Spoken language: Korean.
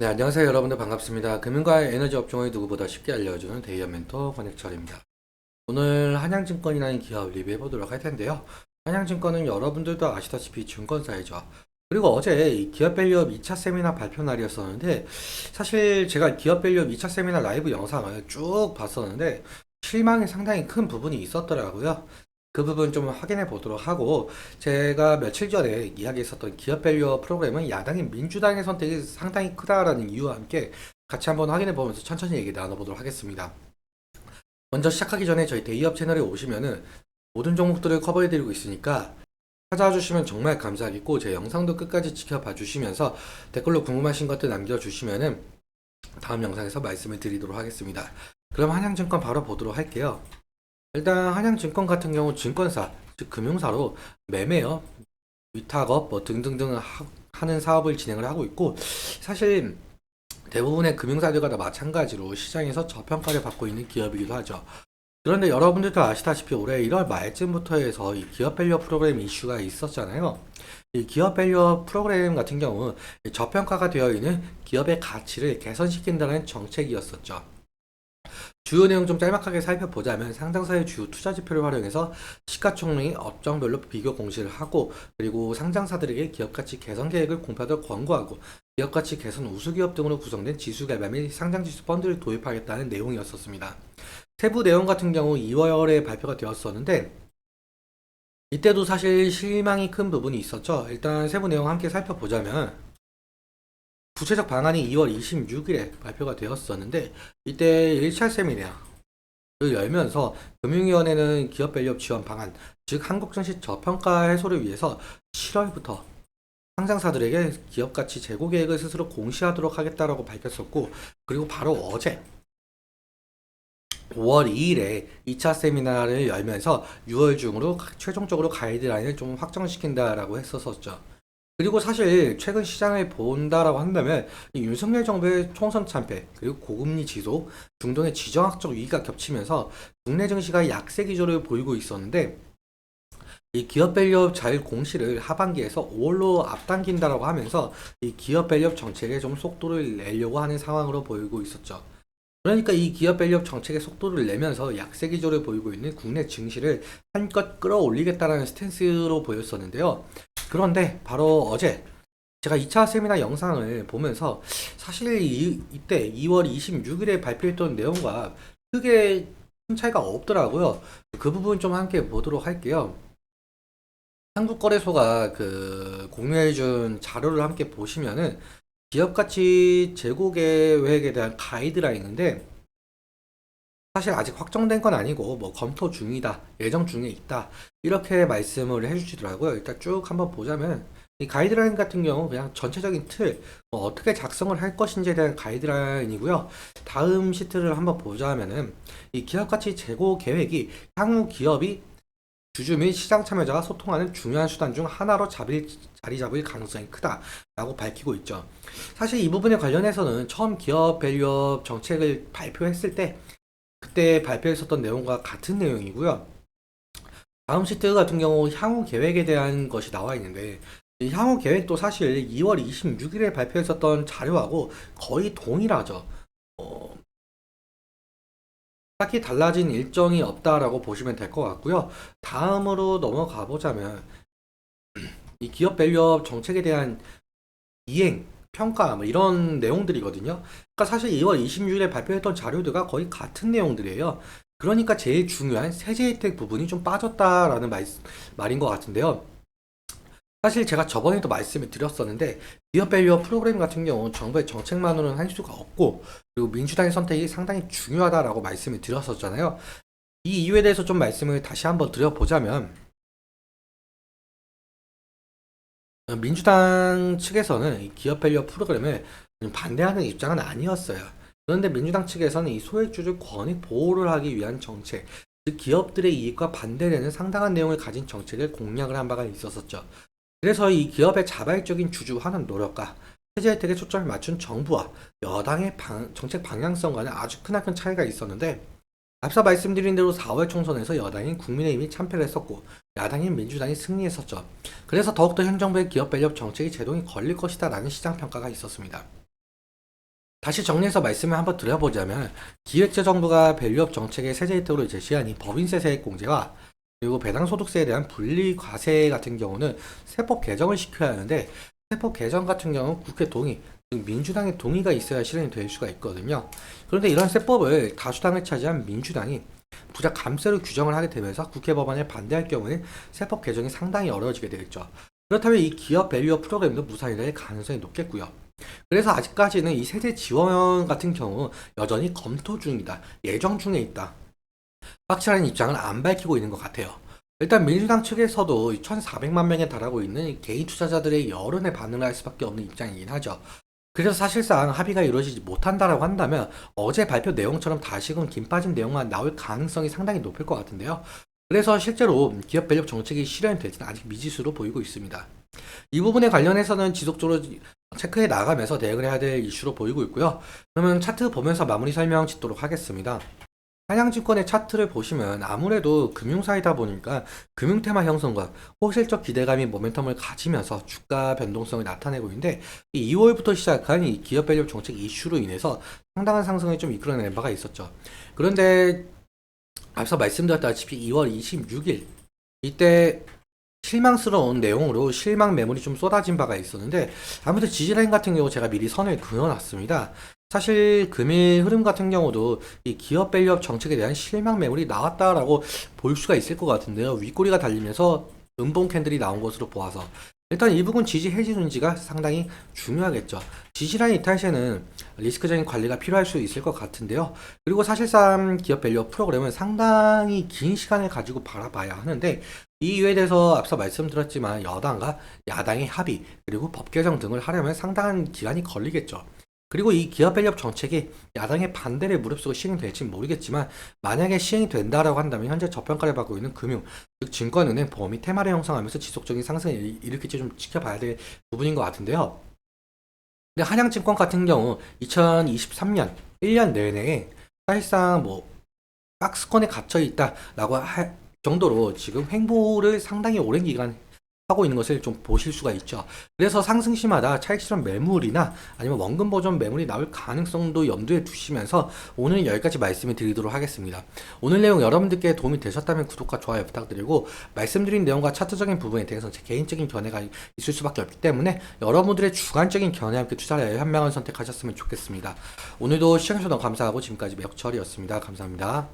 네, 안녕하세요. 여러분들 반갑습니다. 금융과 에너지 업종을 누구보다 쉽게 알려주는 데이어 멘토 권혁철입니다. 오늘 한양증권이라는 기업 리뷰해 보도록 할 텐데요. 한양증권은 여러분들도 아시다시피 증권사이죠. 그리고 어제 이 기업밸류업 2차 세미나 발표 날이었었는데, 사실 제가 기업밸류업 2차 세미나 라이브 영상을 쭉 봤었는데 실망이 상당히 큰 부분이 있었더라고요. 그 부분 좀 확인해 보도록 하고, 제가 며칠 전에 이야기했었던 기업 밸류어 프로그램은 야당인 민주당의 선택이 상당히 크다라는 이유와 함께 같이 한번 확인해 보면서 천천히 얘기 나눠보도록 하겠습니다. 먼저 시작하기 전에 저희 데이업 채널에 오시면은 모든 종목들을 커버해 드리고 있으니까 찾아와 주시면 정말 감사하겠고, 제 영상도 끝까지 지켜봐 주시면서 댓글로 궁금하신 것들 남겨주시면은 다음 영상에서 말씀을 드리도록 하겠습니다. 그럼 한양증권 바로 보도록 할게요. 일단 한양증권 같은 경우 증권사, 즉 금융사로 매매업, 위탁업 뭐 등등등 하는 사업을 진행을 하고 있고, 사실 대부분의 금융사들과 다 마찬가지로 시장에서 저평가를 받고 있는 기업이기도 하죠. 그런데 여러분들도 아시다시피 올해 1월 말쯤부터 해서 이 기업 밸류어 프로그램 이슈가 있었잖아요. 이 기업 밸류어 프로그램 같은 경우 저평가가 되어 있는 기업의 가치를 개선시킨다는 정책이었었죠. 주요 내용 좀 짤막하게 살펴보자면, 상장사의 주요 투자 지표를 활용해서 시가총액 업종별로 비교 공시를 하고, 그리고 상장사들에게 기업가치 개선 계획을 공표하도록 권고하고, 기업가치 개선 우수기업 등으로 구성된 지수 개발 및 상장지수 펀드를 도입하겠다는 내용이었었습니다. 세부 내용 같은 경우 2월에 발표가 되었었는데, 이때도 사실 실망이 큰 부분이 있었죠. 일단 세부 내용 함께 살펴보자면, 구체적 방안이 2월 26일에 발표가 되었었는데, 이때 1차 세미나를 열면서 금융위원회는 기업 밸류업 지원 방안, 즉 한국 증시 저평가 해소를 위해서 7월부터 상장사들에게 기업 가치 재고 계획을 스스로 공시하도록 하겠다라고 밝혔었고, 그리고 바로 어제 5월 2일에 2차 세미나를 열면서 6월 중으로 최종적으로 가이드라인을 좀 확정시킨다라고 했었었죠. 그리고 사실 최근 시장을 본다라고 한다면 이 윤석열 정부의 총선 참패, 그리고 고금리 지속, 중동의 지정학적 위기가 겹치면서 국내 증시가 약세 기조를 보이고 있었는데, 이 기업 밸류업 잘 공시를 하반기에서 5월로 앞당긴다라고 하면서 이 기업 밸류업 정책에 좀 속도를 내려고 하는 상황으로 보이고 있었죠. 그러니까 이 기업 밸류업 정책의 속도를 내면서 약세 기조를 보이고 있는 국내 증시를 한껏 끌어올리겠다라는 스탠스로 보였었는데요. 그런데 바로 어제 제가 2차 세미나 영상을 보면서 사실 이때 2월 26일에 발표했던 내용과 크게 큰 차이가 없더라고요. 그 부분 좀 함께 보도록 할게요. 한국거래소가 그 공유해준 자료를 함께 보시면은 기업 가치 재고 계획에 대한 가이드라인인데, 사실 아직 확정된 건 아니고 뭐 검토 중이다, 예정 중에 있다, 이렇게 말씀을 해주시더라고요. 일단 쭉 한번 보자면, 이 가이드라인 같은 경우 그냥 전체적인 틀, 뭐 어떻게 작성을 할 것인지에 대한 가이드라인이고요. 다음 시트를 한번 보자면은, 이 기업 가치 재고 계획이 향후 기업이 주주 및 시장 참여자가 소통하는 중요한 수단 중 하나로 자리 잡을 가능성이 크다라고 밝히고 있죠. 사실 이 부분에 관련해서는 처음 기업 밸류업 정책을 발표했을 때 그때 발표했었던 내용과 같은 내용이고요. 다음 시트 같은 경우 향후 계획에 대한 것이 나와 있는데, 이 향후 계획도 사실 2월 26일에 발표했었던 자료하고 거의 동일하죠. 어, 딱히 달라진 일정이 없다라고 보시면 될 것 같고요. 다음으로 넘어가 보자면, 이 기업 밸류업 정책에 대한 이행, 평가 뭐 이런 내용들이거든요. 그러니까 사실 2월 26일에 발표했던 자료들과 거의 같은 내용들이에요. 그러니까 제일 중요한 세제 혜택 부분이 좀 빠졌다라는 말인 것 같은데요. 사실 제가 저번에도 말씀을 드렸었는데, 기업 밸류업 프로그램 같은 경우는 정부의 정책만으로는 할 수가 없고, 그리고 민주당의 선택이 상당히 중요하다라고 말씀을 드렸었잖아요. 이 이유에 대해서 좀 말씀을 다시 한번 드려보자면, 민주당 측에서는 이 기업 밸류 프로그램을 반대하는 입장은 아니었어요. 그런데 민주당 측에서는 이 소액주주 권익 보호를 하기 위한 정책, 즉 기업들의 이익과 반대되는 상당한 내용을 가진 정책을 공약을 한 바가 있었었죠. 그래서 이 기업의 자발적인 주주하는 노력과 세제 혜택에 초점을 맞춘 정부와 여당의 정책 방향성과는 아주 크나큰 차이가 있었는데, 앞서 말씀드린 대로 4월 총선에서 여당인 국민의힘이 참패를 했었고 야당인 민주당이 승리했었죠. 그래서 더욱더 현 정부의 기업 밸류업 정책이 제동이 걸릴 것이다 라는 시장 평가가 있었습니다. 다시 정리해서 말씀을 한번 드려보자면 기획재정부가 밸류업 정책의 세제 혜택으로 제시한 이 법인세 세액 공제와 그리고 배당소득세에 대한 분리과세 같은 경우는 세법 개정을 시켜야 하는데 세법 개정 같은 경우는 국회 동의, 즉 민주당의 동의가 있어야 실현이 될 수가 있거든요. 그런데 이런 세법을 다수당을 차지한 민주당이 부자 감세로 규정을 하게 되면서 국회 법안에 반대할 경우에는 세법 개정이 상당히 어려워지게 되겠죠. 그렇다면 이 기업 밸류업 프로그램도 무산이 될 가능성이 높겠고요. 그래서 아직까지는 이 세제 지원 같은 경우 여전히 검토 중이다, 예정 중에 있다, 확실한 입장을 안 밝히고 있는 것 같아요. 일단 민주당 측에서도 1,400만 명에 달하고 있는 개인 투자자들의 여론에 반응을 할 수밖에 없는 입장이긴 하죠. 그래서 사실상 합의가 이루어지지 못한다라고 한다면 어제 발표 내용처럼 다시금 긴 빠진 내용만 나올 가능성이 상당히 높을 것 같은데요. 그래서 실제로 기업 밸류 정책이 실현이 될지는 아직 미지수로 보이고 있습니다. 이 부분에 관련해서는 지속적으로 체크해 나가면서 대응을 해야 될 이슈로 보이고 있고요. 그러면 차트 보면서 마무리 설명 짓도록 하겠습니다. 한양증권의 차트를 보시면 아무래도 금융사이다 보니까 금융 테마 형성과 호실적 기대감이 모멘텀을 가지면서 주가 변동성을 나타내고 있는데, 이 2월부터 시작한 이 기업 밸류 정책 이슈로 인해서 상당한 상승을 좀 이끌어낸 바가 있었죠. 그런데 앞서 말씀드렸다시피 2월 26일 이때 실망스러운 내용으로 실망 매물이 좀 쏟아진 바가 있었는데, 아무튼 지지라인 같은 경우 제가 미리 선을 그어놨습니다. 사실 금일 흐름 같은 경우도 이 기업 밸류업 정책에 대한 실망 매물이 나왔다라고 볼 수가 있을 것 같은데요. 윗꼬리가 달리면서 음봉 캔들이 나온 것으로 보아서 일단 이 부분 지지 해지 눈지가 상당히 중요하겠죠. 지지라인 이탈 시에는 리스크적인 관리가 필요할 수 있을 것 같은데요. 그리고 사실상 기업 밸류업 프로그램은 상당히 긴 시간을 가지고 바라봐야 하는데, 이 이유에 대해서 앞서 말씀드렸지만 여당과 야당의 합의 그리고 법 개정 등을 하려면 상당한 기간이 걸리겠죠. 그리고 이 기업 밸류업 정책이 야당의 반대를 무릅쓰고 시행될지는 모르겠지만, 만약에 시행이 된다라고 한다면 현재 저평가를 받고 있는 금융, 즉 증권은행, 보험이 테마를 형성하면서 지속적인 상승을 일으킬지 좀 지켜봐야 될 부분인 것 같은데요. 근데 한양증권 같은 경우 2023년 1년 내내 사실상 뭐 박스권에 갇혀 있다라고 할 정도로 지금 횡보를 상당히 오랜 기간 하고 있는 것을 좀 보실 수가 있죠. 그래서 상승 시마다 차익 실현 매물이나 아니면 원금 보전 매물이 나올 가능성도 염두에 두시면서 오늘 여기까지 말씀을 드리도록 하겠습니다. 오늘 내용 여러분들께 도움이 되셨다면 구독과 좋아요 부탁드리고, 말씀드린 내용과 차트적인 부분에 대해서 제 개인적인 견해가 있을 수밖에 없기 때문에 여러분들의 주관적인 견해와 함께 투자를 현명한 선택하셨으면 좋겠습니다. 오늘도 시청해주셔서 너무 감사하고 지금까지 매력철이었습니다. 감사합니다.